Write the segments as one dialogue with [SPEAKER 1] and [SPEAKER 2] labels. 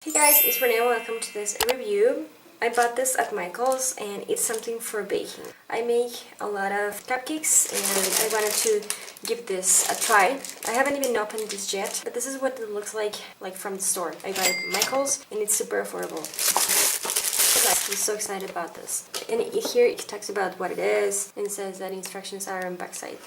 [SPEAKER 1] Hey guys, it's Renee. Welcome to this review. I bought this at Michael's and it's something for baking. I make a lot of cupcakes and I wanted to give this a try. I haven't even opened this yet, but this is what it looks like from the store. I got it at Michael's and it's super affordable. I'm so excited about this. And here it talks about what it is and says that instructions are on backside.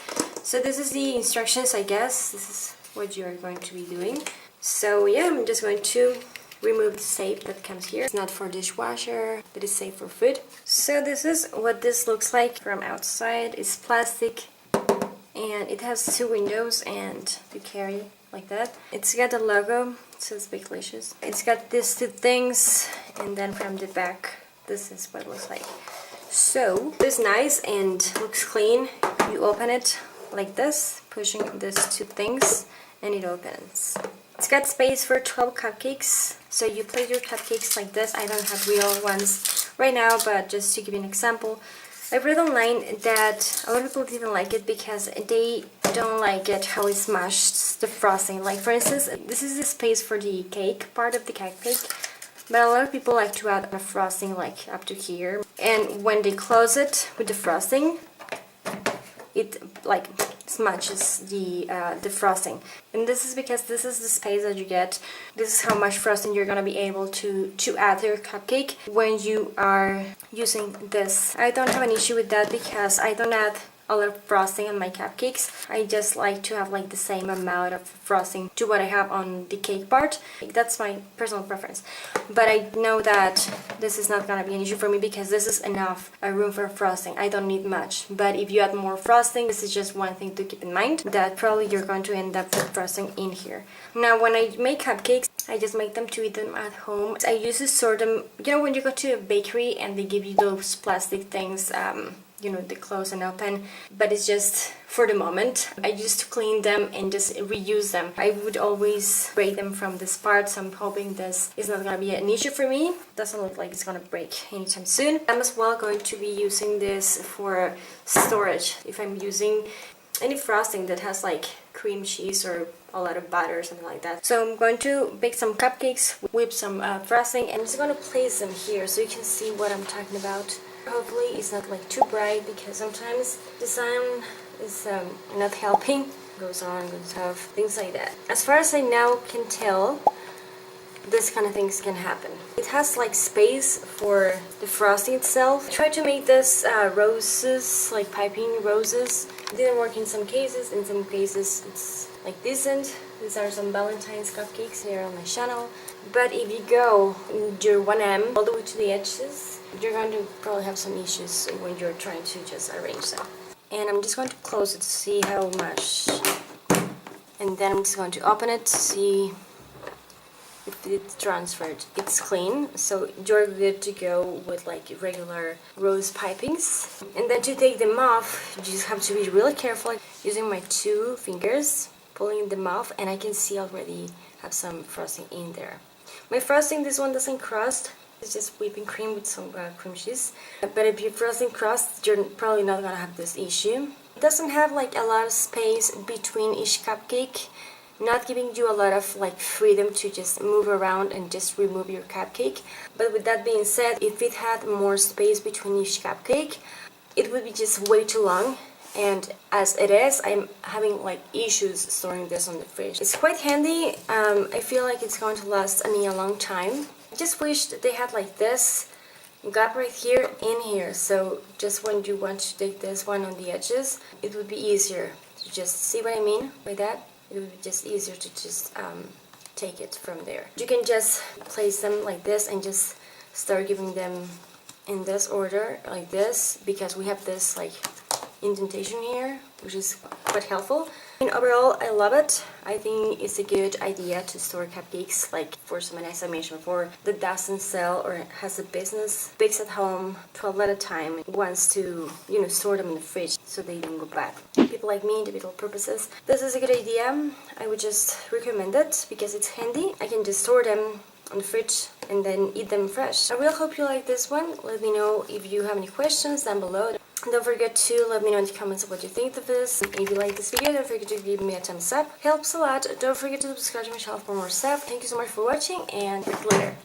[SPEAKER 1] So this is the instructions, I guess. This is what you are going to be doing. So yeah, I'm just going to remove the tape that comes here. It's not for dishwasher, but it's safe for food. So this is what this looks like from outside. It's plastic and it has two windows and to carry like that. It's got a logo, it says Bakelicious. It's got these two things and then from the back this is what it looks like. So it's nice and looks clean. You open it like this, pushing these two things and it opens. It's got space for 12 cupcakes, so you place your cupcakes like this. I don't have real ones right now, but just to give you an example. I read online that a lot of people didn't like it because they don't like it how it smashed the frosting. Like for instance, this is the space for the cake, part of the cupcake, but a lot of people like to add a frosting like up to here. And when they close it with the frosting, it like smashes the frosting, and this is because this is the space that you get. This is how much frosting you're gonna be able to add to your cupcake when you are using this. I don't have an issue with that because I don't add a lot of frosting on my cupcakes. I just like to have like the same amount of frosting to what I have on the cake part. That's my personal preference, but I know that this is not gonna be an issue for me because this is enough room for frosting. I don't need much, but if you add more frosting, this is just one thing to keep in mind, that probably you're going to end up with frosting in here. Now when I make cupcakes, I just make them to eat them at home. I used to sort them, you know, when you go to a bakery and they give you those plastic things, you know, they close and open, but it's just for the moment. I used to clean them and just reuse them. I would always break them from this part, so I'm hoping this is not gonna be an issue for me. Doesn't look like it's gonna break anytime soon. I'm as well going to be using this for storage if I'm using any frosting that has like cream cheese or a lot of butter or something like that. So I'm going to bake some cupcakes, whip some frosting, and I'm just gonna place them here so you can see what I'm talking about. Hopefully it's not like too bright because sometimes the sun is not helping. Goes on, goes off, things like that. As far as I now can tell, this kind of things can happen. It has like space for the frosting itself. I tried to make this roses, like piping roses. It didn't work in some cases. In some cases it's like decent. These are some Valentine's cupcakes here on my channel. But if you go your 1M all the way to the edges, you're going to probably have some issues when you're trying to just arrange them. And I'm just going to close it to see how much. And then I'm just going to open it to see if it's transferred. It's clean, so you're good to go with like regular rose pipings. And then to take them off, you just have to be really careful, like using my two fingers, pulling them off, and I can see already have some frosting in there. My frosting, this one doesn't crust. It's just whipping cream with some cream cheese. But if your frosting crusts, you're probably not gonna have this issue. It doesn't have like a lot of space between each cupcake, not giving you a lot of like freedom to just move around and just remove your cupcake. But with that being said, if it had more space between each cupcake, it would be just way too long. And as it is, I'm having like issues storing this on the fridge. It's quite handy. I feel like it's going to last me a long time. I just wish that they had like this gap right here in here, so just when you want to take this one on the edges, it would be easier to just see what I mean by that. It would be just easier to just take it from there. You can just place them like this and just start giving them in this order like this, because we have this like indentation here, which is quite helpful. And overall, I love it. I think it's a good idea to store cupcakes like for someone, as I mentioned before, that doesn't sell or has a business, bakes at home 12 at a time, wants to, you know, store them in the fridge so they don't go bad. People like me, individual purposes, this is a good idea. I would just recommend it because it's handy. I can just store them on the fridge and then eat them fresh. I really hope you like this one. Let me know if you have any questions down below. Don't forget to let me know in the comments what you think of this. And if you like this video, don't forget to give me a thumbs up. Helps a lot. Don't forget to subscribe to my channel for more stuff. Thank you so much for watching, and talk to you later.